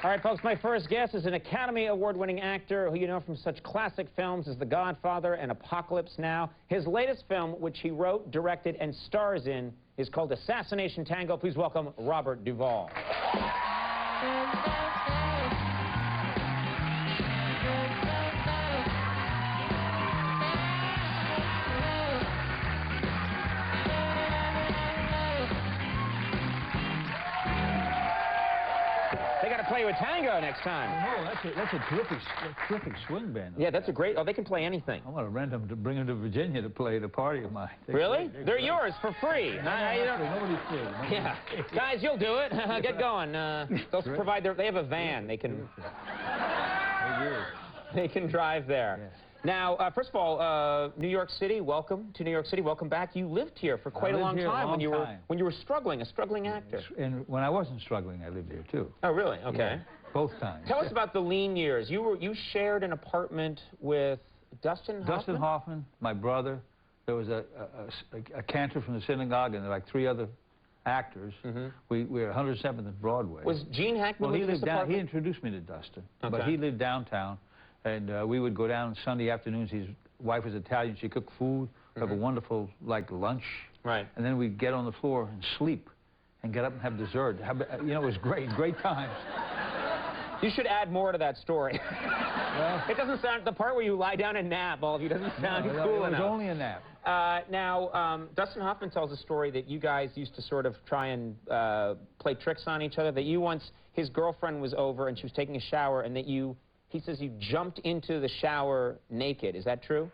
All right, folks, my first guest is an Academy Award-winning actor who you know from such classic films as The Godfather and Apocalypse Now. His latest film, which he wrote, directed, and stars in, is called Assassination Tango. Please welcome Robert Duvall. Play you a tango next time. Oh, that's a terrific swing band. Yeah, that's a great. Oh, they can play anything. I want to rent them to bring them to Virginia to play at a party of mine. Really? They're yours for free. Nobody's free. Yeah, guys, you'll do it. Get going. They'll provide their. They have a van. They can. They can drive there. Yeah. Now, first of all, New York City. Welcome to New York City. Welcome back. You lived here for quite a long time when you were struggling, a struggling actor. And when I wasn't struggling, I lived here too. Oh, really? Okay. Yeah, both times. Tell us about the lean years. You shared an apartment with Dustin Hoffman? Dustin Hoffman, my brother. There was a cantor from the synagogue, and there were like 3 other actors. Mm-hmm. We were at 107th and Broadway. Was Gene Hackman well, in this apartment? He introduced me to Dustin, okay. But he lived downtown. And we would go down Sunday afternoons. His wife was Italian. She cooked food, have a wonderful, like, lunch. Right. And then we'd get on the floor and sleep and get up and have dessert. You know, it was great times. You should add more to that story. Well, it doesn't sound, the part where you lie down and nap, all of you, doesn't sound cool enough. It was only a nap. Now, Dustin Hoffman tells a story that you guys used to sort of try and play tricks on each other, that you once, his girlfriend was over and she was taking a shower, and that he says you jumped into the shower naked. Is that true?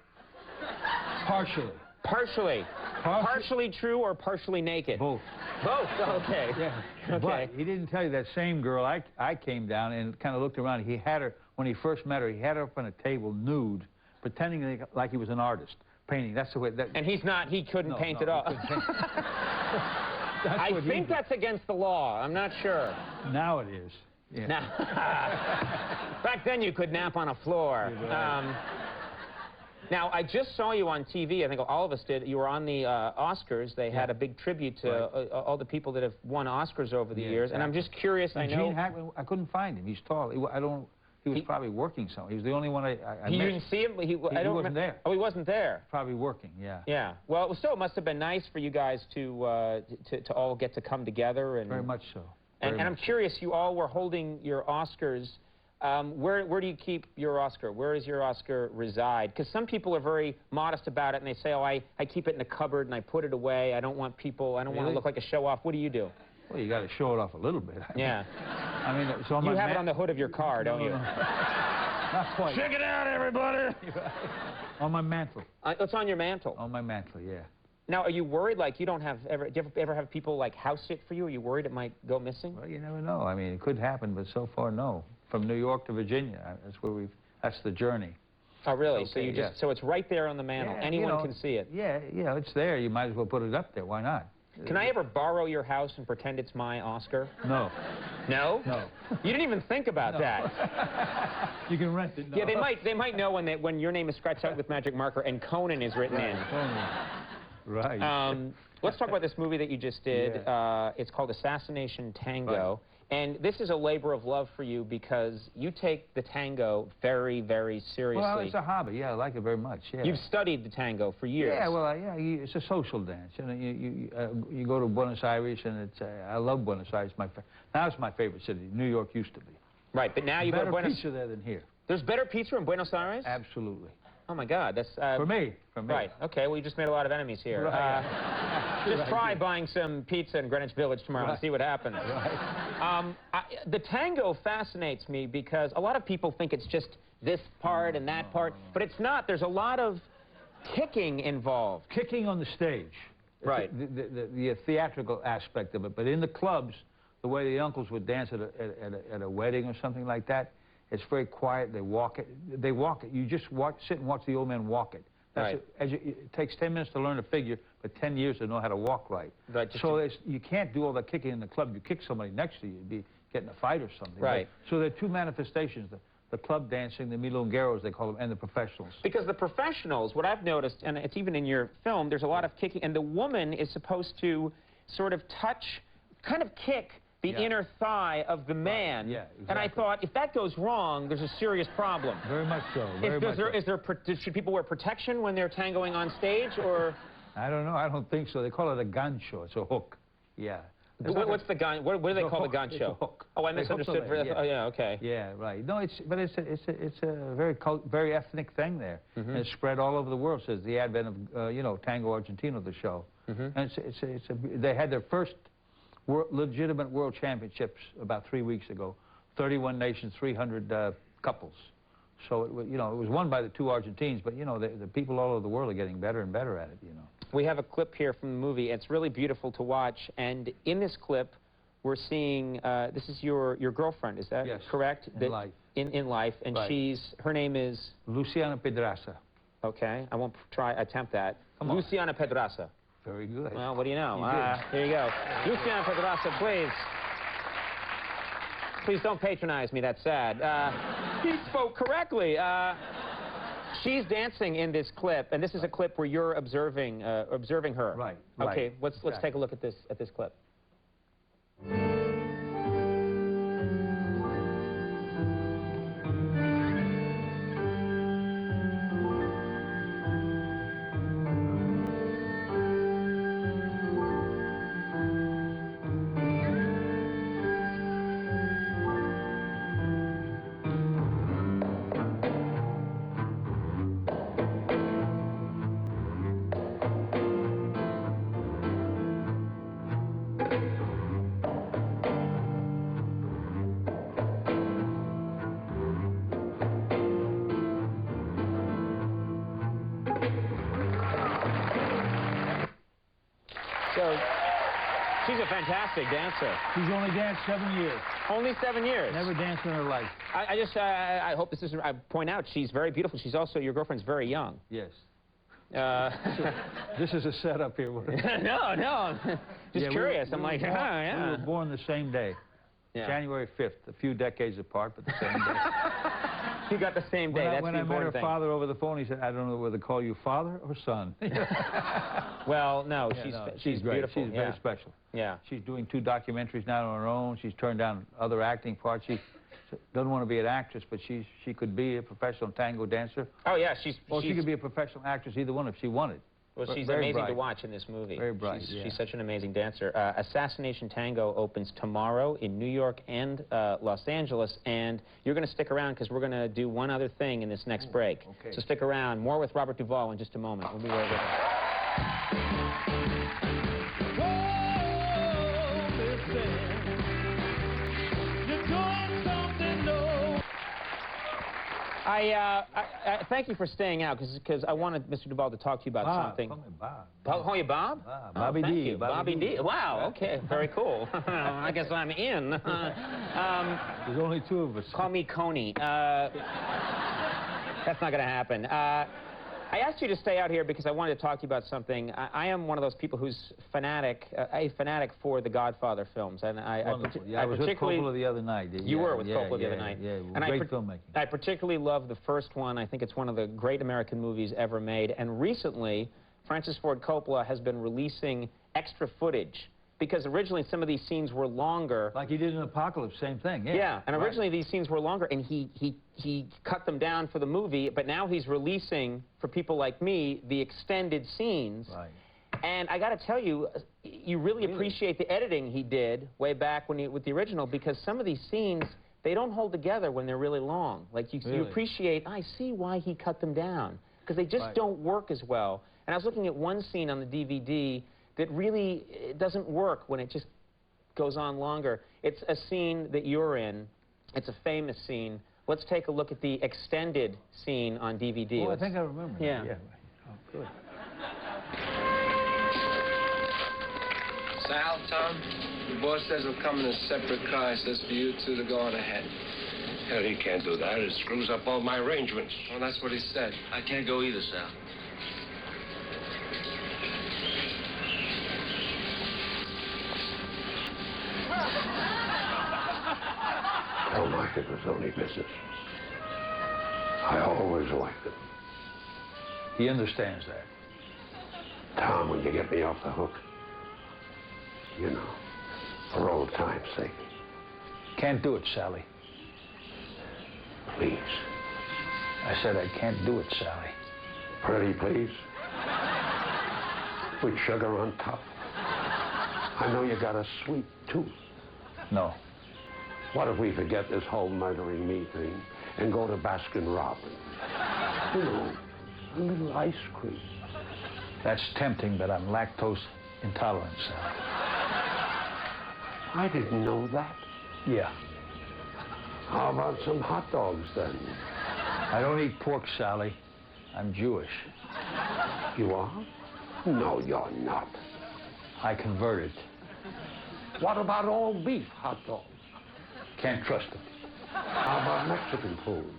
Partially. Partially. Partially true or partially naked? Both. Both? Okay. Yeah. Okay. But he didn't tell you that same girl, I came down and kind of looked around. He had her, when he first met her, he had her up on a table nude, pretending like he was an artist, painting. That's the way that... And he's not, he couldn't paint at all. I think that's against the law. I'm not sure. Now it is. Yeah. Back then you could nap on a floor. Now, I just saw you on TV. I think all of us did. You were on the Oscars. They had a big tribute to all the people that have won Oscars over the years. And I'm just curious. And Gene Hackman, I couldn't find him. He's tall. He was probably working somewhere. He was the only one I met. You didn't see him? He wasn't there. Oh, he wasn't there. Probably working. Yeah. Yeah. Well, it must have been nice for you guys to all get to come together. And very much so. And I'm curious, you all were holding your Oscars. Where do you keep your Oscar? Where does your Oscar reside? Because some people are very modest about it, and they say, oh, I keep it in a cupboard, and I put it away. I don't want people, I don't want to look like a show-off. What do you do? Well, you got to show it off a little bit. Yeah. I mean, it's on you have it on the hood of your car, don't you? Not quite. Check it out, everybody! On my mantle. It's on your mantle? On my mantle, yeah. Now, are you worried, like, do you ever have people, like, house sit for you? Are you worried it might go missing? Well, you never know. I mean, it could happen, but so far, no. From New York to Virginia, that's the journey. Oh, really? Okay, so so it's right there on the mantle. Yeah, anyone can see it? Yeah, it's there. You might as well put it up there. Why not? Can I ever borrow your house and pretend it's my Oscar? No. No? No. You didn't even think about that. You can rent it. No. Yeah, they might know when your name is scratched out with magic marker and Conan is written in. Right. Let's talk about this movie that you just did. Yeah. It's called Assassination Tango. Right. And this is a labor of love for you because you take the tango very, very seriously. Well, it's a hobby. Yeah, I like it very much. Yeah. You've studied the tango for years. Yeah, well, it's a social dance. You know, you go to Buenos Aires, and I love Buenos Aires. Now it's my favorite city. New York used to be. Right, but now you go to Buenos Aires. Better pizza there than here. There's better pizza in Buenos Aires? Absolutely. Oh, my God. That's... For me. Right. Okay, well, you just made a lot of enemies here. Right. Just try buying some pizza in Greenwich Village tomorrow and see what happens. Right. The tango fascinates me because a lot of people think it's just this part and that part, but it's not. There's a lot of kicking involved. Kicking on the stage. Right. The theatrical aspect of it. But in the clubs, the way the uncles would dance at a wedding or something like that, it's very quiet. They walk it. You just sit and watch the old man walk it. Right. It takes 10 minutes to learn a figure, but 10 years to know how to walk right. So you can't do all that kicking in the club. You kick somebody next to you, you'd be getting a fight or something. Right. So there are 2 manifestations, the club dancing, the milongueros, they call them, and the professionals. Because the professionals, what I've noticed, and it's even in your film, there's a lot of kicking, and the woman is supposed to sort of touch, kind of kick the inner thigh of the man. Right. Yeah, exactly. And I thought, if that goes wrong, there's a serious problem. Very much so. Very much so. Should people wear protection when they're tangoing on stage, or? I don't know. I don't think so. They call it a gancho. It's a hook. Yeah. What's the gan? What do they call the gancho? It's a hook. Oh, I misunderstood. Oh, yeah, okay. Yeah, right. No, it's a very ethnic thing there. And it's spread all over the world since the advent of Tango Argentino, the show. And they had their first legitimate world championships about 3 weeks ago. 31 nations, 300 couples. So it was won by the two Argentines, but the people all over the world are getting better and better at it. We have a clip here from the movie. It's really beautiful to watch, and in this clip, we're seeing this is your girlfriend. Is that correct? In life. In life, and her name is Luciana Pedraza. Okay, I won't attempt that. Luciana Pedraza. Very good. Well, what do you know? Here you go. Luciana Pedraza, please. Please don't patronize me. That's sad. He spoke correctly. She's dancing in this clip, and this is a clip where you're observing her. Right. Okay. Let's take a look at this clip. So, she's a fantastic dancer. She's only danced 7 years. Only 7 years? Never danced in her life. I hope this is, I point out, she's very beautiful. She's also, your girlfriend's very young. Yes. This is a setup here. No. Just curious. I'm like, yeah. We were born the same day. Yeah. January 5th, a few decades apart, but the same day. You got the same day. When I met her father over the phone, he said, I don't know whether to call you father or son. Well, no, she's great. Beautiful. She's very special. Yeah. She's doing 2 documentaries now on her own. She's turned down other acting parts. She doesn't want to be an actress, but she could be a professional tango dancer. Oh, yeah. She could be a professional actress, either one, if she wanted. Well, she's amazing to watch in this movie. Very bright, She's such an amazing dancer. Assassination Tango opens tomorrow in New York and Los Angeles, and you're going to stick around because we're going to do one other thing in this next break. Okay. So stick around. More with Robert Duvall in just a moment. We'll be right back. Thank you for staying out, because I wanted Mr. Duvall to talk to you about something. Call me Bob. Call you Bob? Bobby thank D. You. Bobby D. Wow, okay, very cool. I guess I'm in. There's only 2 of us. Call me Coney. That's not going to happen. I asked you to stay out here because I wanted to talk to you about something. I am one of those people who's a fanatic for the Godfather films, and I was with Coppola the other night. You were with Coppola the other night. Yeah, and great filmmaking. I particularly love the first one. I think it's one of the great American movies ever made. And recently, Francis Ford Coppola has been releasing extra footage. Because originally some of these scenes were longer. Like he did in Apocalypse, same thing. Yeah, and originally these scenes were longer, and he cut them down for the movie, but now he's releasing, for people like me, the extended scenes. Right. And I got to tell you, you really appreciate the editing he did way back with the original, because some of these scenes, they don't hold together when they're really long. Like you appreciate, I see why he cut them down, because they just don't work as well. And I was looking at one scene on the DVD that really doesn't work when it just goes on longer. It's a scene that you're in. It's a famous scene. Let's take a look at the extended scene on DVD. Oh, I think I remember. Yeah. Oh, good. Sal, Tom, the boss says he'll come in a separate car. He says for you two to go on ahead. Hell, he can't do that. It screws up all my arrangements. Well, that's what he said. I can't go either, Sal. Don't like it was only business. I always liked it. He understands that. Tom, when you get me off the hook, you know. For old time's sake. Can't do it, Sally. Please. I said I can't do it, Sally. Pretty please. With sugar on top. I know you got a sweet tooth. No. What if we forget this whole murdering me thing and go to Baskin Robbins? You know, a little ice cream. That's tempting, but I'm lactose intolerant, Sally. I didn't know that. Yeah. How about some hot dogs then? I don't eat pork, Sally. I'm Jewish. You are? No, you're not. I converted. What about all beef hot dogs? Can't trust it. How about Mexican food?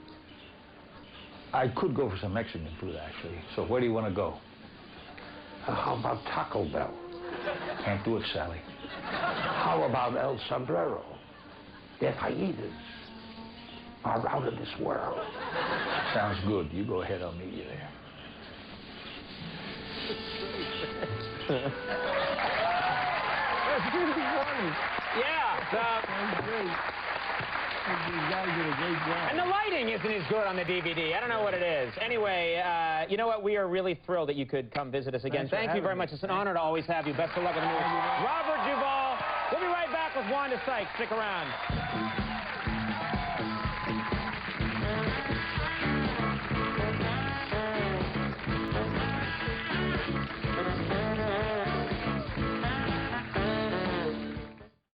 I could go for some Mexican food, actually. So where do you want to go? How about Taco Bell? Can't do it, Sally. How about El Sombrero? Their fajitas are out of this world. Sounds good. You go ahead, I'll meet you there. That's really funny. Yeah. That's great. You guys did a great job. And the lighting isn't as good on the DVD. I don't know what it is. Anyway, you know what? We are really thrilled that you could come visit us again. Thank you very much. It's an honor to always have you. Best of luck with the movie. Robert Duvall. We'll be right back with Wanda Sykes. Stick around.